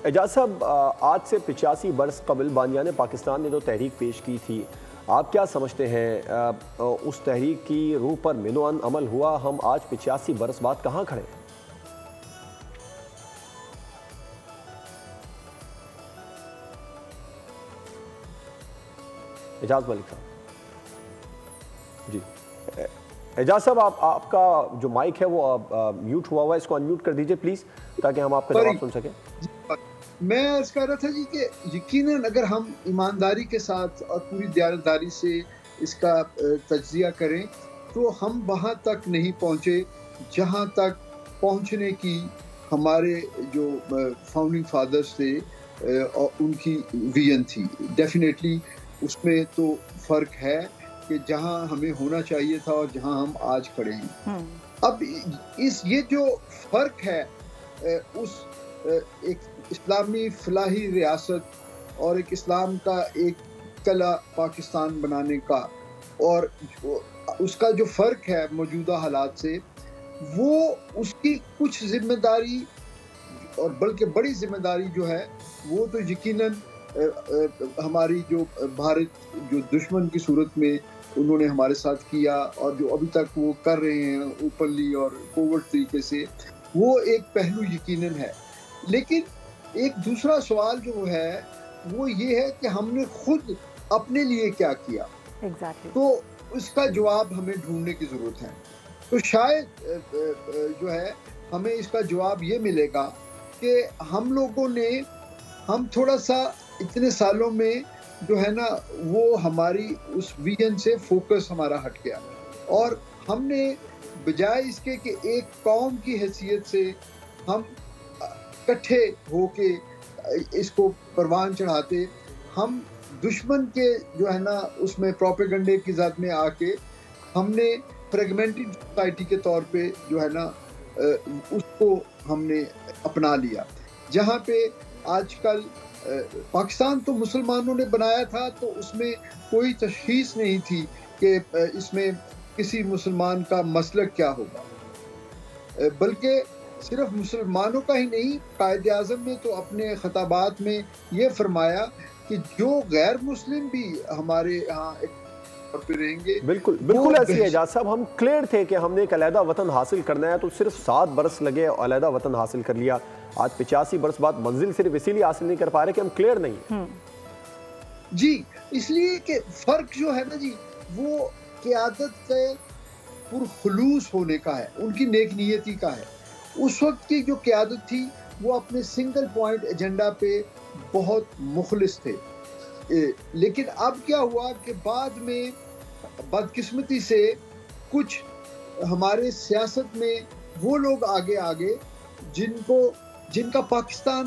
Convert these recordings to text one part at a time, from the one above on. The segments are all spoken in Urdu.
اعجاز صاحب، آج سے 85 برس قبل بانیان پاکستان نے جو تحریک پیش کی تھی، آپ کیا سمجھتے ہیں اس تحریک کی روح پر منوان عمل ہوا؟ ہم آج 85 برس بعد کہاں کھڑے ہیں؟ اعجاز ملک صاحب جی، اعجاز صاحب آپ کا جو مائک ہے وہ میوٹ ہوا ہوا ہے، اس کو انمیوٹ کر دیجئے پلیز تاکہ ہم آپ کا جواب سن سکیں۔ میں عرض کر رہا تھا جی کہ یقیناً اگر ہم ایمانداری کے ساتھ اور پوری دیانتداری سے اس کا تجزیہ کریں تو ہم وہاں تک نہیں پہنچے جہاں تک پہنچنے کی ہمارے جو فاؤنڈنگ فادرز تھے اور ان کی ویژن تھی۔ ڈیفینیٹلی اس میں تو فرق ہے کہ جہاں ہمیں ہونا چاہیے تھا اور جہاں ہم آج کھڑے ہیں۔ اب یہ جو فرق ہے اس ایک اسلامی فلاحی ریاست اور ایک اسلام کا ایک کلا پاکستان بنانے کا، اور اس کا جو فرق ہے موجودہ حالات سے، وہ اس کی کچھ ذمہ داری اور بلکہ بڑی ذمہ داری جو ہے وہ تو یقیناً ہماری جو بھارت جو دشمن کی صورت میں انہوں نے ہمارے ساتھ کیا اور جو ابھی تک وہ کر رہے ہیں اوپنلی اور کوورٹ طریقے سے، وہ ایک پہلو یقیناً ہے۔ لیکن ایک دوسرا سوال جو ہے وہ یہ ہے کہ ہم نے خود اپنے لیے کیا کیا، تو اس کا جواب ہمیں ڈھونڈنے کی ضرورت ہے۔ تو شاید جو ہے ہمیں اس کا جواب یہ ملے گا کہ ہم لوگوں نے تھوڑا سا اتنے سالوں میں جو ہے نا وہ ہماری اس ویژن سے فوکس ہمارا ہٹ گیا، اور ہم نے بجائے اس کے کہ ایک قوم کی حیثیت سے ہم اکٹھے ہو کے اس کو پروان چڑھاتے، ہم دشمن کے جو ہے نا اس میں پروپیگنڈے کی ذات میں آ کے ہم نے فریگمنٹڈ سوسائٹی کے طور پہ جو ہے نا اس کو ہم نے اپنا لیا، جہاں پہ آج کل پاکستان تو مسلمانوں نے بنایا تھا تو اس میں کوئی تشخیص نہیں تھی کہ اس میں کسی مسلمان کا مسلک کیا ہوگا، بلکہ صرف مسلمانوں کا ہی نہیں، قائد اعظم نے تو اپنے خطابات میں یہ فرمایا کہ جو غیر مسلم بھی ہمارے ہاں رہیں گے۔ بالکل ایسی ہے اعجاز صاحب، ہم کلیئر تھے کہ ہم نے ایک علیحدہ وطن حاصل کرنا ہے، تو صرف 7 برس لگے علیحدہ وطن حاصل کر لیا۔ آج 85 برس بعد منزل صرف اسی لیے حاصل نہیں کر پا رہے کہ ہم کلیئر نہیں جی، اس لیے کہ فرق جو ہے نا جی وہ قیادت کے پرخلوص ہونے کا ہے، ان کی نیک نیتی کا ہے۔ اس وقت کی جو قیادت تھی وہ اپنے سنگل پوائنٹ ایجنڈا پہ بہت مخلص تھے، لیکن اب کیا ہوا کہ بعد میں بدقسمتی سے کچھ ہمارے سیاست میں وہ لوگ آگے جن کا پاکستان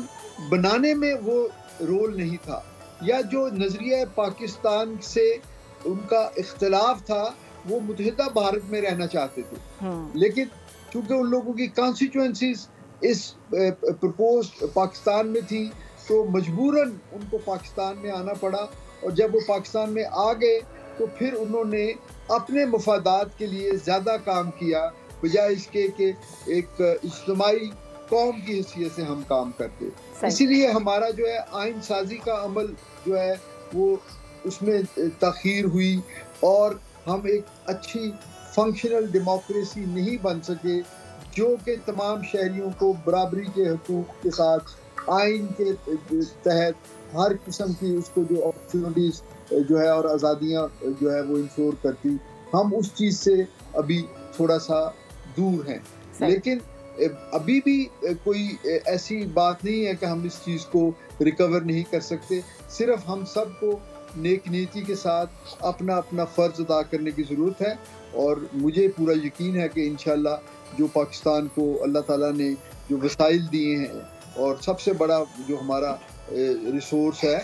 بنانے میں وہ رول نہیں تھا، یا جو نظریہ پاکستان سے ان کا اختلاف تھا، وہ متحدہ بھارت میں رہنا چاہتے تھے، لیکن چونکہ ان لوگوں کی کانسٹیچوئنسیز اس پرپوز پاکستان میں تھی تو مجبوراً ان کو پاکستان میں آنا پڑا، اور جب وہ پاکستان میں آ گئے تو پھر انہوں نے اپنے مفادات کے لیے زیادہ کام کیا بجائے اس کے کہ ایک اجتماعی قوم کی حیثیت سے ہم کام کرتے۔ اسی لیے ہمارا جو ہے آئین سازی کا عمل جو ہے وہ اس میں تاخیر ہوئی، اور ہم ایک اچھی فنکشنل ڈیموکریسی نہیں بن سکے جو کہ تمام شہریوں کو برابری کے حقوق کے ساتھ آئین کے تحت ہر قسم کی اس کو جو اپرچونٹیز جو ہے اور آزادیاں جو ہے وہ انشور کرتی۔ ہم اس چیز سے ابھی تھوڑا سا دور ہیں، لیکن ابھی بھی کوئی ایسی بات نہیں ہے کہ ہم اس چیز کو ریکور نہیں کر سکتے۔ صرف ہم سب کو نیک نیتی کے ساتھ اپنا اپنا فرض ادا کرنے کی ضرورت ہے، اور مجھے پورا یقین ہے کہ انشاءاللہ جو پاکستان کو اللہ تعالیٰ نے جو وسائل دیے ہیں، اور سب سے بڑا جو ہمارا ریسورس ہے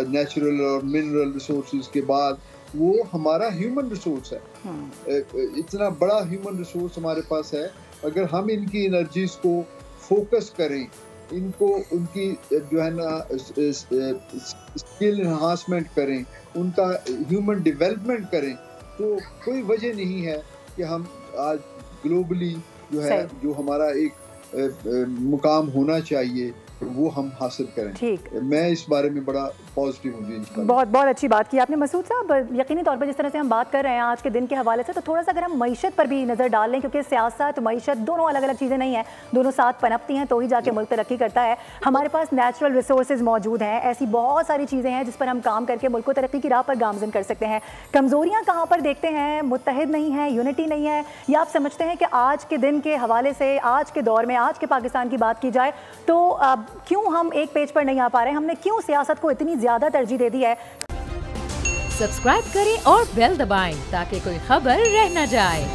نیچرل اور منرل ریسورسز کے بعد وہ ہمارا ہیومن ریسورس ہے۔ اتنا بڑا ہیومن ریسورس ہمارے پاس ہے، اگر ہم ان کی انرجیز کو فوکس کریں، ان کو ان کی جو ہے نا اسکل انہانسمنٹ کریں، ان کا ہیومن ڈیولپمنٹ کریں، تو کوئی وجہ نہیں ہے کہ ہم آج گلوبلی جو ہے جو ہمارا ایک مقام ہونا چاہیے وہ ہم حاصل کریں. ٹھیک, میں اس بارے میں بڑا پازیٹیو ہوں جی. بہت بہت اچھی بات کی آپ نے مسعود صاحب. یقینی طور پر جس طرح سے ہم بات کر رہے ہیں آج کے دن کے حوالے سے, تو تھوڑا سا اگر ہم معیشت پر بھی نظر ڈال لیں, کیونکہ سیاست معیشت دونوں الگ الگ چیزیں نہیں ہیں, دونوں ساتھ پنپتی ہیں تو ہی جا کے ملک ترقی کرتا ہے. ہمارے پاس نیچرل ریسورسز موجود ہیں, ایسی بہت ساری چیزیں ہیں جس پر ہم کام کر کے ملک کو ترقی کی راہ پر گامزن کر سکتے ہیں. کمزوریاں کہاں پر دیکھتے ہیں؟ متحد نہیں ہے, یونٹی نہیں ہے, یا آپ سمجھتے ہیں کہ آج کے دن کے حوالے سے, آج کے دور میں, آج کے پاکستان کی بات کی جائے تو کیوں ہم ایک پیج پر نہیں آ پا رہے ہیں؟ ہم نے کیوں سیاست کو اتنی زیادہ ترجیح دے دی ہے؟ سبسکرائب کریں اور بیل دبائیں تاکہ کوئی خبر رہ نہ جائے.